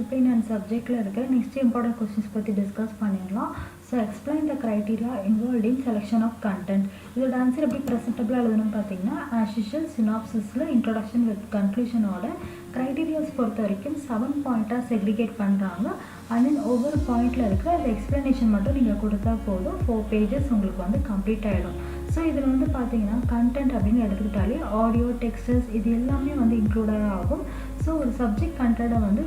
discipline and subjectல இருக்க next important questions பத்தி discuss பண்ணிடலாம். So explain the criteria involved in selection of content. இதோட answer எப்படி ப்ரெசென்டபிளாக எழுதணும்னு பார்த்தீங்கன்னா as usual synopsisல introduction with conclusion ஓட கிரைட்டீரியாஸ் பொறுத்த வரைக்கும் 7 பாயிண்ட்டாக செக்ரிகேட் பண்ணுறாங்க. அண்ட் தென் ஒவ்வொரு பாயிண்டில் இருக்கிற அந்த எக்ஸ்ப்ளனேஷன் மட்டும் நீங்கள் கொடுத்தா போதும் 4 pages உங்களுக்கு வந்து கம்ப்ளீட் ஆகிடும். ஸோ இதில் வந்து பார்த்தீங்கன்னா கண்டென்ட் அப்படின்னு எடுத்துக்கிட்டாலே ஆடியோ டெக்ஸ்டஸ் இது எல்லாமே வந்து இன்க்ளூடாக ஆகும். ஸோ ஒரு சப்ஜெக்ட் கண்டென்ட்டை வந்து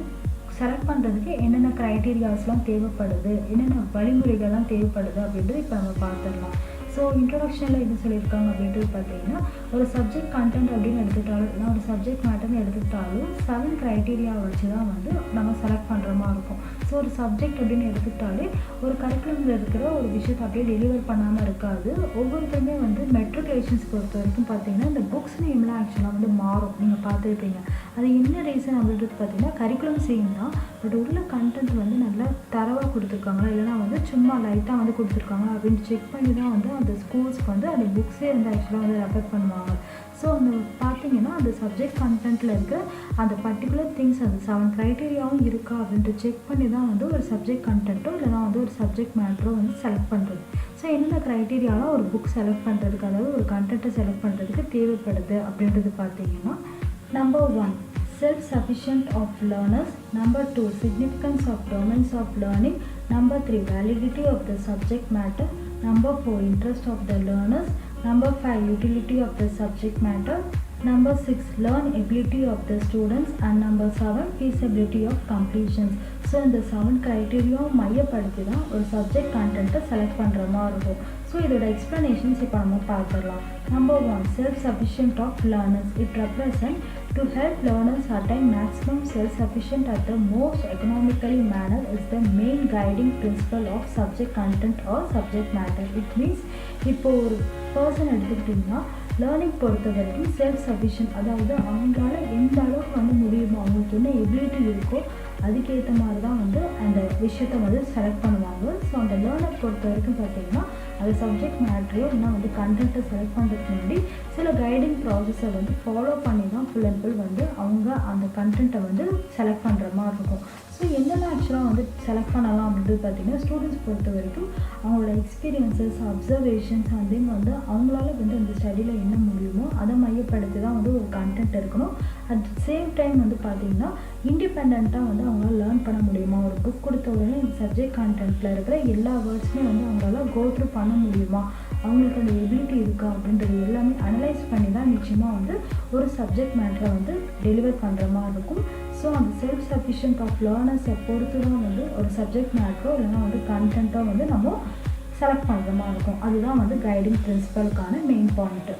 செலக்ட் பண்ணுறதுக்கு என்னென்ன க்ரைட்டீரியாஸ்லாம் தேவைப்படுது, என்னென்ன வழிமுறைகள்லாம் தேவைப்படுது அப்படின்றது இப்போ நம்ம பார்த்துடலாம். ஸோ இன்ட்ரொடக்ஷனில் என்ன சொல்லியிருக்காங்க அப்படின்றது பார்த்தீங்கன்னா ஒரு சப்ஜெக்ட் கண்டென்ட் அப்படின்னு எடுத்துக்கிட்டாலும் இல்லை ஒரு சப்ஜெக்ட் மேட்டர்னு எடுத்துக்கிட்டாலும் 7 க்ரைட்டீரியா வச்சு தான் வந்து நம்ம செலக்ட் பண்ணுற மாதிரி இருக்கும். ஸோ ஒரு சப்ஜெக்ட் அப்படின்னு எடுத்துக்கிட்டாலே ஒரு கரிக்குலமில் இருக்கிற ஒரு விஷயத்தை அப்படியே டெலிவர் பண்ணாமல் இருக்காது. ஒவ்வொருத்தருமே வந்து மெட்ரிகுலேஷன்ஸ் பொறுத்த வரைக்கும் பார்த்தீங்கன்னா இந்த புக்ஸ் நேம்லாம் ஆக்சுவலாக வந்து மாறும். நீங்கள் பார்த்துருப்பீங்க. அது என்ன ரீசன் அப்படின்றது பார்த்தீங்கன்னா கரிக்குலம் சேம் தான், பட் உள்ள கண்டென்ட் வந்து நல்லா தரவாக கொடுத்துருக்காங்களா இல்லைனா வந்து சும்மா லைட்டாக வந்து கொடுத்துருக்காங்களா அப்படின்னு செக் பண்ணி தான் வந்து அந்த ஸ்கூல்ஸ்க்கு வந்து அந்த புக்ஸே வந்து ஆக்சுவலாக வந்து ரெஃபர் பண்ணுவாங்க. ஸோ அந்த பார்த்தீங்கன்னா அந்த சப்ஜெக்ட் கண்டென்ட்டில் இருக்க அந்த பர்டிகுலர் திங்ஸ் அந்த 7 க்ரைட்டீரியாவும் இருக்கா அப்படின்ட்டு செக் பண்ணி தான் வந்து ஒரு சப்ஜெக்ட் கண்டென்ட்டோ இல்லைனா வந்து ஒரு சப்ஜெக்ட் மேட்டரோ வந்து செலக்ட் பண்ணுறது. ஸோ என்னென்ன க்ரைட்டீரியாலாம் ஒரு புக் செலக்ட் பண்ணுறதுக்கு அதாவது ஒரு கண்டென்ட்டை செலக்ட் பண்ணுறதுக்கு தேவைப்படுது அப்படின்றது பார்த்தீங்கன்னா number 1 self-sufficient of learners, number 2 significance of domains of learning, number 3 validity of the subject matter, number 4 interest of the learners, number 5 utility of the subject matter, number 6 learn ability of the students, and number 7 feasibility of completions. So இந்த 7 க்ரைட்டீரியாவும் மையப்படுத்தி தான் ஒரு subject கண்டென்ட்டை select பண்ணுற மாதிரி இருக்கும். So இதோட explanations இப்போ நம்ம பார்த்துடலாம். Number 1 self-sufficient of learners. It represents to help learners attain maximum self-sufficient at the most economically manner is the main guiding principle of subject content or subject matter. It means இப்போ ஒரு person எடுத்துக்கிட்டிங்கன்னா learning பொறுத்த வரைக்கும் self sufficient, அதாவது அவங்களால எந்த அளவுக்கு வந்து முடியுமோ அவங்களுக்கு என்ன எபிலிட்டி இருக்கோ அதுக்கேற்ற மாதிரி தான் வந்து அந்த விஷயத்தை வந்து செலக்ட் பண்ணுவாங்க. ஸோ அந்த லேர்னர் பொறுத்த வரைக்கும் பார்த்தீங்கன்னா அது சப்ஜெக்ட் மேட்ரையோ இல்லைனா வந்து கண்டென்ட்டை செலக்ட் பண்ணுறதுக்கு முன்னாடி சில கைடிங் ப்ராசஸை வந்து ஃபாலோ பண்ணி தான் ஃபுல் அண்ட் ஃபுல் வந்து அவங்க அந்த கண்டென்ட்டை வந்து செலக்ட் பண்ணுற மாதிரி இருக்கும். ஸோ என்னென்ன ஆக்சுவலாக வந்து செலக்ட் பண்ணலாம் அப்படின்றது பார்த்தீங்கன்னா ஸ்டூடெண்ட்ஸ் பொறுத்த வரைக்கும் அவங்களோட எக்ஸ்பீரியன்ஸஸ் அப்சர்வேஷன்ஸ் அண்ட் தென் வந்து அவங்களால வந்து அந்த ஸ்டடியில் என்ன முடியுமோ அதை மையப்படுத்தி தான் வந்து ஒரு கண்டென்ட் இருக்கணும். அட் சேம் டைம் வந்து பார்த்திங்கன்னா இண்டிபெண்ட்டாக வந்து அவங்களால லேர்ன் பண்ண முடியுமா, ஒரு புக் கொடுத்த உடனே இந்த சப்ஜெக்ட் கண்டென்ட்டில் இருக்கிற எல்லா வேர்ட்ஸுமே வந்து அவங்களால கோ த்ரூ பண்ண முடியுமா, அவங்களுக்கு அந்த எபிலிட்டி இருக்கா அப்படின்றது எல்லாமே அனலைஸ் பண்ணி தான் நிச்சயமாக வந்து ஒரு சப்ஜெக்ட் மேட்டரை வந்து டெலிவர் பண்ணுற மாதிரி இருக்கும். ஸோ அந்த செல்ஃப் சஃபிஷியன்ட் ஆஃப் லேர்னர்ஸை பொறுத்து தான் வந்து ஒரு சப்ஜெக்ட் மேட்டரோ இல்லைனா வந்து கண்டென்ட்டோ வந்து நம்ம செலக்ட் பண்ணுற மாதிரி இருக்கும். அதுதான் வந்து கைடிங் பிரின்சிபலுக்கான மெயின் பாயிண்ட்டு.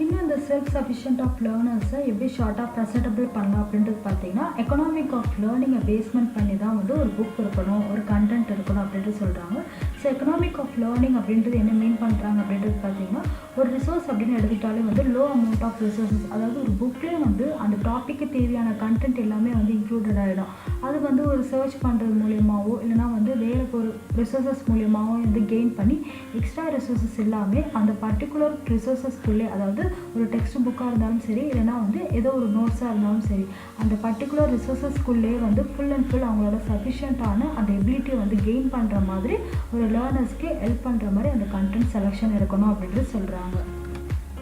இன்னும் இந்த செல்ஃப் சஃபிஷியன்ட் ஆஃப் லேர்னர்ஸை எப்படி ஷார்ட்டாக ப்ரெசென்டபிள் பண்ணலாம் அப்படின்றது பார்த்தீங்கன்னா எக்கனாமிக் ஆஃப் லேர்னிங்கை பேஸ்மெண்ட் பண்ணி தான் வந்து ஒரு புக் இருக்கணும், ஒரு கண்டென்ட் இருக்கணும் அப்படின்ட்டு சொல்கிறாங்க. ஸோ எக்கனாமிக் ஆஃப் லேர்னிங் அப்படின்றது என்ன மீன் பண்ணுறாங்க அப்படின்றது பார்த்தீங்கன்னா ஒரு ரிசோர்ஸ் அப்படின்னு எடுத்துக்கிட்டாலே வந்து லோ அமௌண்ட் ஆஃப் ரிசோர்ஸஸ், அதாவது ஒரு புக்லேயே வந்து அந்த டாப்பிக்கு தேவையான கண்டென்ட் எல்லாமே வந்து இன்க்ளூடட் ஆகிடும். அது வந்து ஒரு சர்ச் பண்ணுறது மூலியமாகவோ இல்லைனா வந்து வேறு ஒரு ரிசோர்ஸஸ் மூலியமாகவோ வந்து கெயின் பண்ணி எக்ஸ்ட்ரா ரிசோர்ஸஸ் எல்லாமே அந்த பர்டிகுலர் ரிசோர்ஸஸ்க்குள்ளே, அதாவது ஒரு டெக்ஸ்ட் புக்காக இருந்தாலும் சரி இல்லைனா வந்து ஏதோ ஒரு நோட்ஸாக இருந்தாலும் சரி அந்த பர்டிகுலர் ரிசோர்ஸஸ்க்குள்ளே வந்து ஃபுல் அண்ட் ஃபுல் அவங்களோட சஃபிஷியண்ட்டான அந்த எபிலிட்டியை வந்து கெயின் பண்ணுற மாதிரி ஒரு லேர்னர்ஸ்க்கு ஹெல்ப் பண்ணுற மாதிரி அந்த கண்டென்ட் செலெக்ஷன் இருக்கணும் அப்படின்றது சொல்கிறாங்க.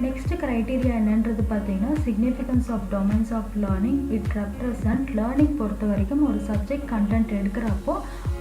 நெக்ஸ்ட் க்ரைட்டீரியா என்னன்றது பார்த்தீங்கன்னா significance of domains of learning. It represent learning பொறுத்த வரைக்கும் ஒரு சப்ஜெக்ட் கண்டென்ட் எடுக்கிறப்போ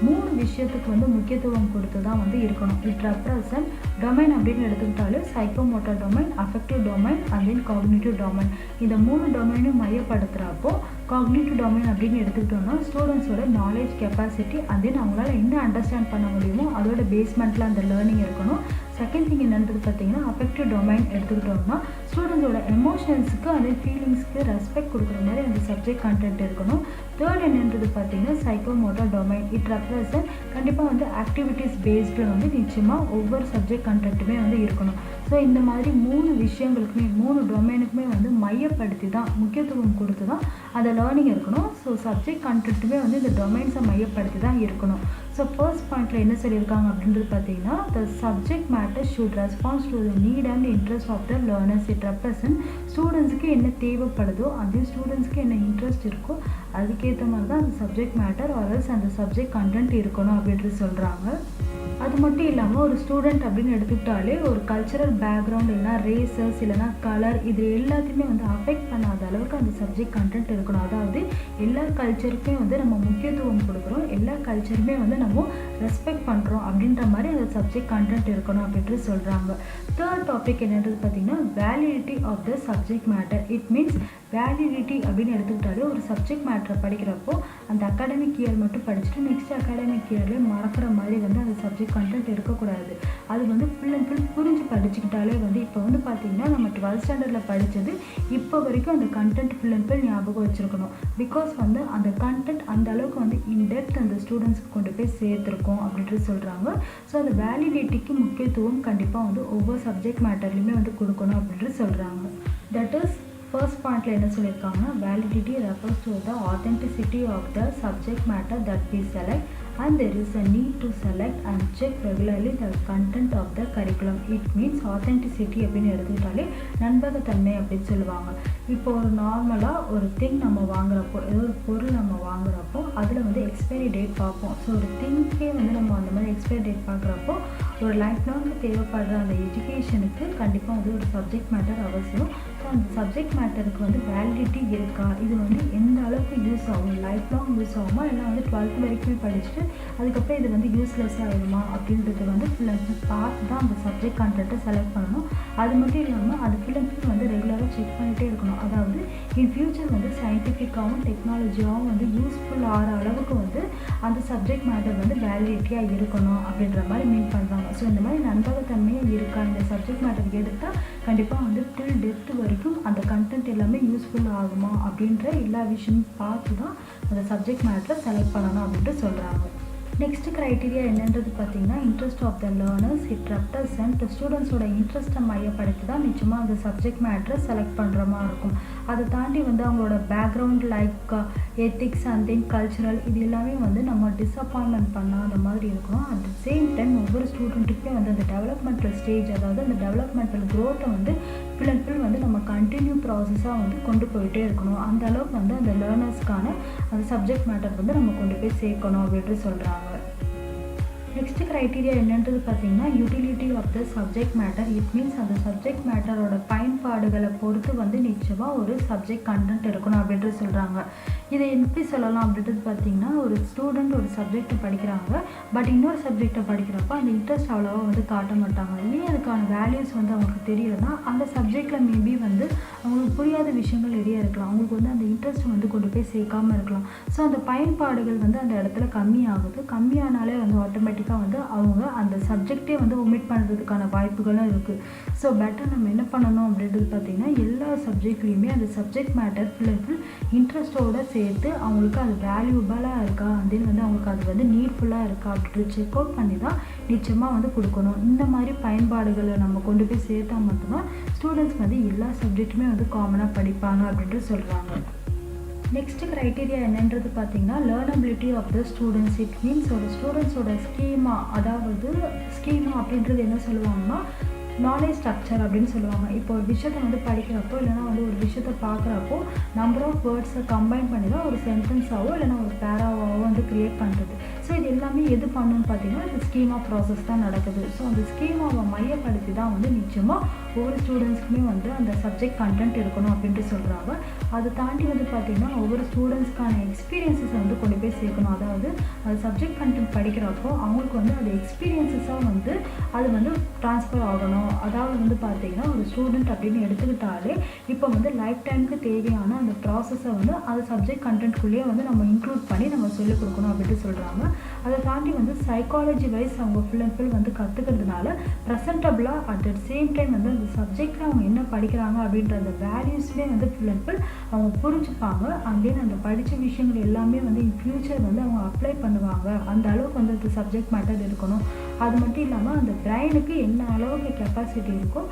3 விஷயத்துக்கு வந்து முக்கியத்துவம் கொடுத்து தான் வந்து இருக்கணும். இட் ரெப்ரசன்ட் டொமைன் அப்படின்னு எடுத்துக்கிட்டாலே psychomotor domain, affective domain and then cognitive domain. இந்த 3 டொமைனும் மையப்படுத்துகிறப்போ காக்னிட்டிவ் டொமைன் அப்படின்னு எடுத்துக்கிட்டோம்னா ஸ்டூடெண்ட்ஸோட நாலேஜ் கெப்பாசிட்டி அண்ட் தென் அவங்களால என்ன அண்டர்ஸ்டாண்ட் பண்ண முடியுமோ அதோட பேஸ்மெண்ட்டில் அந்த லேர்னிங் இருக்கணும். செகண்ட் திங் என்னன்றது பார்த்தீங்கன்னா அஃபெக்டிவ் டொமைன் எடுத்துக்கிட்டோம்னா ஸ்டூடெண்ட்ஸோட எமோஷன்ஸுக்கு அதே ஃபீலிங்ஸ்க்கு ரெஸ்பெக்ட் கொடுக்குற மாதிரி அந்த சப்ஜெக்ட் கண்டென்ட் இருக்கணும். தேர்ட் என்னன்றது பார்த்தீங்கன்னா சைக்கோமோட்டர் டொமைன். இட் ரெப்ரசன்ட் கண்டிப்பாக வந்து ஆக்டிவிட்டீஸ் பேஸ்டு வந்து நிச்சயமாக ஒவ்வொரு சப்ஜெக்ட் கண்டென்ட்டுமே வந்து இருக்கணும். ஸோ ஸோ இந்த மாதிரி 3 விஷயங்களுக்குமே 3 டொமைனுக்குமே வந்து மையப்படுத்தி தான் முக்கியத்துவம் கொடுத்து தான் அந்த லேர்னிங் இருக்கணும். ஸோ சப்ஜெக்ட் கண்டென்ட்டுமே வந்து இந்த டொமைன்ஸை மையப்படுத்தி தான் இருக்கணும். ஸோ ஃபர்ஸ்ட் பாயிண்ட்டில் என்ன சொல்லியிருக்காங்க அப்படின்றது பார்த்தீங்கன்னா, the subject matter should response to the need and interest of the learners. It represent ஸ்டூடெண்ட்ஸுக்கு என்ன தேவைப்படுதோ அதே ஸ்டூடெண்ட்ஸ்க்கு என்ன இன்ட்ரெஸ்ட் இருக்கோ அதுக்கேற்ற மாதிரி தான் அந்த சப்ஜெக்ட் மேட்டர் ஆர்எல்ஸ் அந்த சப்ஜெக்ட் கண்டென்ட் இருக்கணும் அப்படின்ட்டு சொல்கிறாங்க. அது மட்டும் இல்லாமல் ஒரு ஸ்டூடெண்ட் அப்படின்னு எடுத்துக்கிட்டாலே ஒரு கல்ச்சரல் பேக்ரவுண்ட் இல்லைனா ரேசஸ் இல்லைனா கலர் இது எல்லாத்தையுமே வந்து அஃபெக்ட் பண்ணாத அளவுக்கு அந்த சப்ஜெக்ட் கண்டென்ட் இருக்கணும். அதாவது எல்லா கல்ச்சருக்குமே வந்து நம்ம முக்கியத்துவம் கொடுக்குறோம், எல்லா கல்ச்சருமே வந்து நம்ம ரெஸ்பெக்ட் பண்ணுறோம் அப்படின்ற மாதிரி அந்த சப்ஜெக்ட் கண்டென்ட் இருக்கணும் அப்படின்ட்டு சொல்கிறாங்க. தேர்ட் டாபிக் என்னன்றது பார்த்திங்கன்னா validity of the subject matter. It means validity அப்படின்னு எடுத்துக்கிட்டாலே ஒரு சப்ஜெக்ட் மேட்டரை படிக்கிறப்போ அந்த அகாடமிக் இயர் மட்டும் படிச்சுட்டு நெக்ஸ்ட் அகாடமிக் இயர்லேயே மறக்கிற மாதிரி வந்து அந்த சப்ஜெக்ட் கண்டென்ட் இருக்கக்கூடாது. அது வந்து ஃபுல் அண்ட் ஃபுல் புரிஞ்சு படிச்சுக்கிட்டாலே வந்து இப்போ வந்து பார்த்திங்கன்னா நம்ம 12th ஸ்டாண்டர்டில் படித்தது இப்போ வரைக்கும் அந்த கண்டென்ட் ஃபுல் அண்ட் ஃபுல் ஞாபகம் வச்சுருக்கணும். பிகாஸ் வந்து அந்த கண்டென்ட் அந்த அளவுக்கு வந்து இன்டெப்த் அந்த ஸ்டூடெண்ட்ஸ்க்கு கொண்டு போய் சேர்த்துருக்கோம் அப்படின்ட்டு சொல்கிறாங்க. ஸோ அந்த வேலிடிட்டிக்கு முக்கியத்துவம் கண்டிப்பாக வந்து ஒவ்வொரு சப்ஜெக்ட் மேட்டர்லையுமே வந்து கொடுக்கணும் அப்படின்ட்டு சொல்கிறாங்க. தட் இஸ் ஃபர்ஸ்ட் பாயிண்ட்டில் என்ன சொல்லியிருக்காங்கன்னா, validity refers to the authenticity of the subject matter that we select and there is a need to select and check regularly the content of the curriculum. It means authenticity அப்படின்னு எடுத்துக்கிட்டாலே நண்பகத்தன்மை அப்படின்னு சொல்லுவாங்க. இப்போ ஒரு நார்மலாக ஒரு திங் நம்ம வாங்குறப்போ ஏதோ ஒரு பொருள் நம்ம வாங்குறப்போ அதில் வந்து எக்ஸ்பைரி டேட் பார்ப்போம். ஸோ ஒரு திங்க்கே வந்து நம்ம அந்த மாதிரி எக்ஸ்பைரி டேட் பார்க்குறப்போ ஒரு லைஃப் லாங்கு தேவைப்படுற அந்த எஜுகேஷனுக்கு கண்டிப்பாக வந்து ஒரு சப்ஜெக்ட் மேட்டர் அவசியம். ஸோ அந்த சப்ஜெக்ட் மேட்டருக்கு வந்து வேலிடிட்டி இருக்கா, இது வந்து எந்த அளவுக்கு யூஸ் ஆகும், லைஃப் லாங் யூஸ் ஆகுமா இல்லை வந்து 12th வரைக்குமே படிச்சுட்டு அதுக்கப்புறம் இது வந்து யூஸ்லெஸ் ஆகிடுமா அப்படின்றது வந்து ஃபுல் அண்ட் ஃபுல் பார்த்து தான் அந்த சப்ஜெக்ட் கண்டென்ட்டை செலக்ட் பண்ணணும். அது மட்டும் இல்லாமல் அது ஃபுல் அண்ட் ஃபுல் வந்து ரெகுலராக செக் பண்ணிகிட்டே இருக்கணும். அதாவது இன் ஃபியூச்சர் வந்து சயின்டிஃபிக்காகவும் டெக்னாலஜியாகவும் வந்து யூஸ்ஃபுல் ஆகிற அளவுக்கு வந்து அந்த சப்ஜெக்ட் மேட்டர் வந்து வேலிடிட்டியாக இருக்கணும் அப்படின்ற மாதிரி மீன் பண்ணுறாங்க. ஸோ இந்த மாதிரி நண்பகத்தன்மையாக இருக்கா இந்த சப்ஜெக்ட் மேட்டர் எடுத்தால் கண்டிப்பாக வந்து டில் டெப்த் வரைக்கும் அந்த கண்டென்ட் எல்லாமே யூஸ்ஃபுல் ஆகுமா அப்படின்ற எல்லா விஷயமும் பார்த்து தான் அந்த சப்ஜெக்ட் மேட்டரை செலக்ட் பண்ணணும் அப்படின்ட்டு சொல்கிறாங்க. நெக்ஸ்ட் க்ரைட்டீரியா என்னன்றது பார்த்தீங்கன்னா, interest of the learners. It represent ஸ்டூடெண்ட்ஸோட இன்ட்ரெஸ்ட்டை மையப்படுத்தி தான் நிச்சயமாக அந்த சப்ஜெக்ட் மேட்டரை செலக்ட் பண்ணுற மாதிரி இருக்கும். அதை தாண்டி வந்து அவங்களோட background like ethics and then cultural இது எல்லாமே வந்து நம்ம டிஸப்பாயின்மெண்ட் பண்ணாத மாதிரி இருக்கணும். அட் த சேம் டைம் ஒவ்வொரு ஸ்டூடெண்ட்டுக்குமே வந்து அந்த டெவலப்மெண்டல் ஸ்டேஜ் அதாவது அந்த டெவலப்மெண்டல் க்ரோத்தை வந்து ஃபுல் அண்ட் ஃபுல் வந்து நம்ம கண்டினியூ ப்ராசஸாக வந்து கொண்டு போயிட்டே இருக்கணும். அந்த அளவுக்கு வந்து அந்த லேர்னர்ஸ்க்கான அந்த சப்ஜெக்ட் மேட்டர் வந்து நம்ம கொண்டு போய் சேர்க்கணும் அப்படின்ட்டு சொல்கிறாங்க. நெக்ஸ்ட் க்ரைட்டீரியா என்னன்றது பார்த்தீங்கன்னா, utility of the subject matter. It means அந்த சப்ஜெக்ட் மேட்டரோட பயன்பாடுகளை பொறுத்து வந்து நிச்சயமாக ஒரு சப்ஜெக்ட் கண்டென்ட் இருக்கணும் அப்படின்றது சொல்கிறாங்க. இதை எப்படி சொல்லலாம் அப்படின்றது பார்த்தீங்கன்னா, ஒரு ஸ்டூடெண்ட் ஒரு சப்ஜெக்டை படிக்கிறாங்க, பட் இன்னொரு சப்ஜெக்டை படிக்கிறப்ப அந்த இன்ட்ரெஸ்ட் அவ்வளோவா வந்து காட்ட மாட்டாங்க. ஏன் அதுக்கான வேல்யூஸ் வந்து அவங்களுக்கு தெரியலன்னா அந்த சப்ஜெக்டில் மேபி வந்து அவங்களுக்கு புரியாத விஷயங்கள் நிறைய இருக்கலாம், அவங்களுக்கு வந்து அந்த இன்ட்ரெஸ்ட் வந்து கொண்டு போய் சேர்க்காமல் இருக்கலாம். ஸோ அந்த பயன்பாடுகள் வந்து அந்த இடத்துல கம்மியாகுது. கம்மியானாலே வந்து ஆட்டோமேட்டிக்காக வந்து அவங்க அந்த சப்ஜெக்டே வந்து ஒமிட் பண்ணுறதுக்கான வாய்ப்புகளும் இருக்குது. ஸோ பெட்டர் நம்ம என்ன பண்ணணும் அப்படின்றது பார்த்திங்கன்னா, எல்லா சப்ஜெக்ட்லேயுமே அந்த subject matter full and full இன்ட்ரெஸ்ட்டோடு சேர்த்து அவங்களுக்கு அது வேல்யூபலாக இருக்கா அப்படின்னு வந்து அவங்களுக்கு அது வந்து நீட்ஃபுல்லாக இருக்கா அப்படின்ட்டு செக் அவுட் பண்ணி தான் நிச்சயமாக வந்து கொடுக்கணும். இந்த மாதிரி பயன்பாடுகளை நம்ம கொண்டு போய் சேர்த்தா மட்டும்தான் ஸ்டூடெண்ட்ஸ் வந்து எல்லா சப்ஜெக்ட்டுமே வந்து காமனாக படிப்பாங்க அப்படின்ட்டு சொல்கிறாங்க. நெக்ஸ்ட் க்ரைட்டீரியா என்னன்றது பார்த்தீங்கன்னா, learnability of the students. It means ஒரு ஸ்டூடெண்ட்ஸோட ஸ்கீமா, அதாவது ஸ்கீமா அப்படின்றது என்ன சொல்லுவாங்கன்னா நாலேஜ் ஸ்ட்ரக்சர் அப்படின்னு சொல்லுவாங்க. இப்போ ஒரு விஷயத்தை வந்து படிக்கிறப்போ இல்லைனா வந்து ஒரு விஷயத்தை பார்க்குறப்போ நம்பர் ஆஃப் வேர்ட்ஸை கம்பைன் பண்ணி தான் ஒரு சென்டென்ஸாவோ இல்லைனா ஒரு பேராவாவோ வந்து க்ரியேட் பண்ணுறது. ஸோ இது எல்லாமே எது பண்ணணும்னு பார்த்தீங்கன்னா இந்த ஸ்கீமா ப்ராசஸ் தான் நடக்குது. ஸோ அந்த ஸ்கீமாவை மையப்படுத்தி தான் வந்து நிச்சயமாக ஒவ்வொரு ஸ்டூடெண்ட்ஸ்க்குமே வந்து அந்த சப்ஜெக்ட் கண்டென்ட் இருக்கணும் அப்படின்ட்டு சொல்கிறாங்க. அதை தாண்டி வந்து பார்த்திங்கன்னா ஒவ்வொரு ஸ்டூடெண்ட்ஸ்க்கான எக்ஸ்பீரியன்ஸஸை வந்து கொண்டு போய் சேர்க்கணும். அதாவது அது சப்ஜெக்ட் கண்டென்ட் படிக்கிறப்போ அவங்களுக்கு வந்து அது எக்ஸ்பீரியன்ஸஸாக வந்து அது வந்து ட்ரான்ஸ்ஃபர் ஆகணும். அதாவது வந்து பார்த்திங்கன்னா ஒரு ஸ்டூடெண்ட் அப்படின்னு எடுத்துக்கிட்டாலே இப்போ வந்து லைஃப் டைமுக்கு தேவையான அந்த ப்ராசஸை வந்து அது சப்ஜெக்ட் கண்டென்ட்குள்ளேயே வந்து நம்ம இன்க்ளூட் பண்ணி நம்ம சொல்லிக் கொடுக்கணும் அப்படின்ட்டு சொல்கிறாங்க. அதை தாண்டி வந்து சைக்காலஜி வைஸ் அவங்க ஃபுல் அண்ட் ஃபுல் வந்து கற்றுக்கிறதுனால ப்ரெசன்டபுளாக அட் த சேம் டைம் வந்து அந்த சப்ஜெக்டில் அவங்க என்ன படிக்கிறாங்க அப்படின்ற அந்த வேல்யூஸ்மே வந்து ஃபுல் அண்ட் ஃபுல் அவங்க புரிஞ்சுப்பாங்க. அங்கேன்னு அந்த படித்த விஷயங்கள் எல்லாமே வந்து இன் ஃப்யூச்சர் வந்து அவங்க அப்ளை பண்ணுவாங்க. அந்த அளவுக்கு வந்து அந்த சப்ஜெக்ட் மேட்டர் இருக்கணும். அது மட்டும் இல்லாமல் அந்த பிரெயினுக்கு என்ன அளவுக்கு கெப்பாசிட்டி இருக்கோ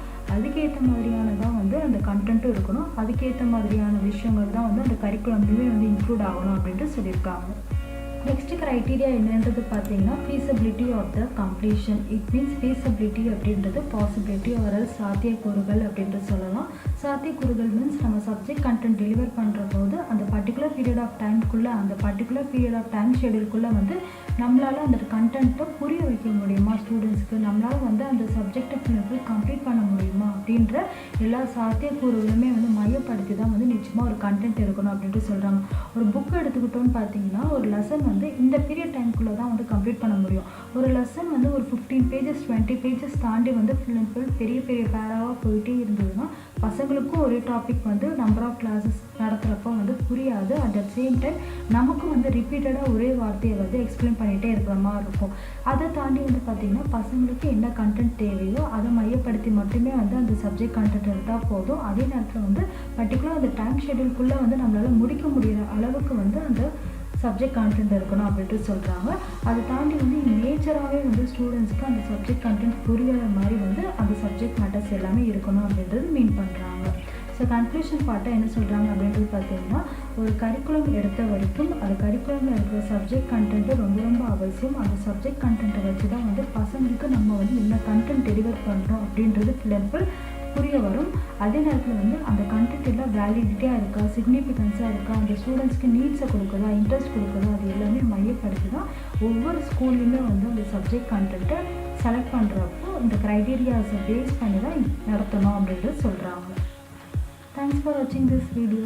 அதுக்கேற்ற மாதிரியானதான் வந்து அந்த கண்டென்ட்டும் இருக்கணும். அதுக்கேற்ற மாதிரியான விஷயங்கள் தான் வந்து அந்த கரிக்குலம்லேயுமே வந்து இன்க்ளூட் ஆகணும் அப்படின்ட்டு சொல்லியிருக்காங்க. நெக்ஸ்ட் க்ரைட்டீரியா என்னன்றது பார்த்தீங்கன்னா feasibility of the completion. It means feasibility அப்படின்றது பாசிபிலிட்டி ஆர் சாத்தியக்கூறுகள் அப்படின்ட்டு சொல்லலாம். சாத்தியக்கூறுகள் மீன்ஸ் நம்ம சப்ஜெக்ட் கண்டென்ட் டெலிவர் பண்ணுற போது அந்த பர்டிகுலர் பீரியட் ஆஃப் டைம்குள்ளே அந்த பர்டிகுலர் பீரியட் ஆஃப் டைம் ஷெடியூல்குள்ளே வந்து நம்மளால் அந்த கண்டென்ட்டை புரிய வைக்க முடியுமா ஸ்டூடெண்ட்ஸ்க்கு, நம்மளால் வந்து அந்த சப்ஜெக்டை ஃபுல் கம்ப்ளீட் பண்ண முடியுமா அப்படின்ற எல்லா சாத்தியக்கூறுகளுமே வந்து மையப்படுத்தி தான் வந்து நிச்சயமாக ஒரு கண்டென்ட் இருக்கணும் அப்படின்ட்டு சொல்கிறாங்க. ஒரு புக் எடுத்துக்கிட்டோன்னு பார்த்தீங்கன்னா ஒரு லெசன் வந்து இந்த பீரியட் டைம்குள்ளே தான் வந்து கம்ப்ளீட் பண்ண முடியும். ஒரு லெசன் வந்து ஒரு 15 பேஜஸ் 20 பேஜஸ் தாண்டி வந்து ஃபுல் அண்ட் ஃபுல் பெரிய பெரிய பேராவாக போயிட்டே இருந்ததுன்னா பசங்களுக்கும் ஒரே டாபிக் வந்து நம்பர் ஆஃப் கிளாஸஸ் நடத்துகிறப்போ வந்து புரியாது. அட் த சேம் டைம் நமக்கும் வந்து ரிப்பீட்டடாக ஒரே வார்த்தையை வந்து எக்ஸ்பிளைன் பண்ணிகிட்டே இருக்கிற மாதிரி இருக்கும். அதை தாண்டி வந்து பார்த்திங்கன்னா பசங்களுக்கு என்ன கண்டென்ட் தேவையோ அதை மையப்படுத்தி மட்டுமே வந்து அந்த சப்ஜெக்ட் கண்டென்ட் எடுத்தால் போதும். அதே நேரத்தில் வந்து பர்டிகுலர் அந்த டைம் ஷெடியூல்குள்ளே வந்து நம்மளால் முடிக்க முடிகிற அளவுக்கு வந்து அந்த சப்ஜெக்ட் கண்டென்ட் இருக்கணும் அப்படின்ட்டு சொல்கிறாங்க. அதை தாண்டி வந்து நேச்சராகவே வந்து ஸ்டூடெண்ட்ஸ்க்கு அந்த சப்ஜெக்ட் கண்டென்ட் புரிகிற மாதிரி வந்து அந்த சப்ஜெக்ட் மேட்டர்ஸ் எல்லாமே இருக்கணும் அப்படின்றது மீன் பண்ணுறாங்க. ஸோ கன்க்ளூஷன் பார்ட்டாக என்ன சொல்கிறாங்க அப்படின்றது பார்த்தீங்கன்னா ஒரு கரிக்குலம் எடுத்த வரைக்கும் அது கரிக்குலமில் இருக்கிற சப்ஜெக்ட் கண்டென்ட்டு ரொம்ப ரொம்ப அவசியம். அந்த சப்ஜெக்ட் கண்டென்ட்டை வச்சு தான் வந்து பசங்களுக்கு நம்ம வந்து என்ன கண்டென்ட் டெலிவர் பண்ணுறோம் அப்படின்றது ஃபுல் அண்ட் ஃபுல் புரிய வரும். அதே நேரத்தில் வந்து அந்த கண்டென்ட் எல்லாம் வேலிடிட்டியாக இருக்கா, சிக்னிஃபிகன்ஸாக இருக்கா, அந்த ஸ்டூடெண்ட்ஸ்க்கு நீட்ஸை கொடுக்குதா, இன்ட்ரெஸ்ட் கொடுக்குதா, அது எல்லாமே மையப்படுத்தி தான் ஒவ்வொரு ஸ்கூல்லையுமே வந்து அந்த சப்ஜெக்ட் கண்டென்ட்டை செலக்ட் பண்ணுறப்போ இந்த க்ரைட்டீரியாஸை பேஸ் பண்ணி தான் நடத்தணும் அப்படின்றது சொல்கிறாங்க. தேங்க்ஸ் ஃபார் வாட்சிங் திஸ் வீடியோ.